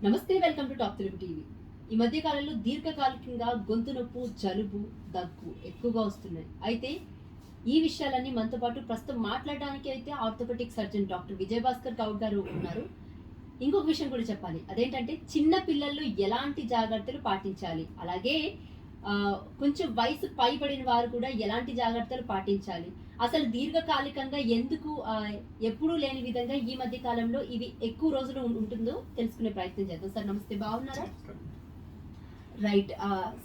నమస్తే, welcome to top Telugu TV. ఈ మధ్య కాలంలో దీర్ఘకాలికంగా గొంతు నొప్పు, జలుబు, దగ్గు ఎక్కువగా వస్తున్నాయి. అయితే ఈ విషయాలన్నీ మనతో పాటు ప్రస్తుతం మాట్లాడడానికి అయితే orthopaedic surgeon doctor Vijayabhaskar Goud గారు ఉన్నారు. ఇంకొక విషయం కూడా చెప్పాలి. అదేంటంటే చిన్న పిల్లల్లో ఎలాంటి జాగ్రత్తలు పాటించాలి, అలాగే కొంచెం వయసు పైబడిన వారు కూడా ఎలాంటి జాగ్రత్తలు పాటించాలి, అసలు దీర్ఘకాలికంగా ఎందుకు ఎప్పుడూ లేని విధంగా ఈ మధ్య కాలంలో ఇవి ఎక్కువ రోజులు ఉంటుందో తెలుసుకునే ప్రయత్నం చేద్దాం. సార్ నమస్తే, బాగున్నారా? రైట్.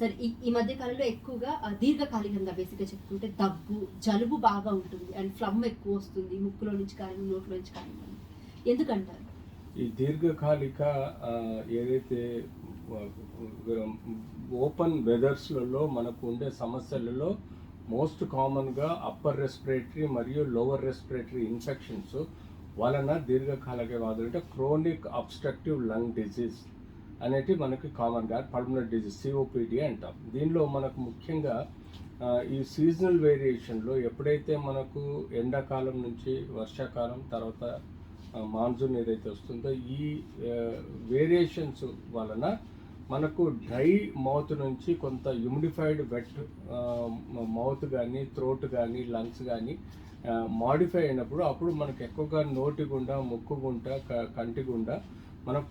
సార్ ఈ మధ్య కాలంలో ఎక్కువగా దీర్ఘకాలికంగా బేసిక్గా చెప్పుకుంటే దగ్గు, జలుబు బాగా ఉంటుంది అండ్ ఫ్లమ్ ఎక్కువ వస్తుంది, ముక్కులో నుంచి కానీ నోట్లో నుంచి కానీ. ఎందుకంటారు? ఈ దీర్ఘకాలిక ఏదైతే ఓపెన్ వెదర్స్లలో మనకు ఉండే సమస్యలలో మోస్ట్ కామన్గా అప్పర్ రెస్పిరేటరీ మరియు లోవర్ రెస్పిరేటరీ ఇన్ఫెక్షన్స్ వలన దీర్ఘకాలిక వ్యాధులు అంటే క్రోనిక్ అబ్స్ట్రక్టివ్ లంగ్ డిజీజ్ అనేటివి మనకి కామన్గా పల్మనరీ డిజీజ్ సిఓపిడి అంటాం. దీనిలో మనకు ముఖ్యంగా ఈ సీజనల్ వేరియేషన్లో ఎప్పుడైతే మనకు ఎండాకాలం నుంచి వర్షాకాలం తర్వాత మాన్సూన్ ఏదైతే వస్తుందో ఈ వేరియేషన్స్ వలన మనకు డ్రై మౌత్ నుంచి కొంత హ్యూమిడిఫైడ్ వెట్ మౌత్ కానీ థ్రోట్ కానీ లంగ్స్ కానీ మాడిఫై అయినప్పుడు అప్పుడు మనకు ఎక్కువగా నోటి గుండా, ముక్కు గుండా, కంటి గుండా మనకు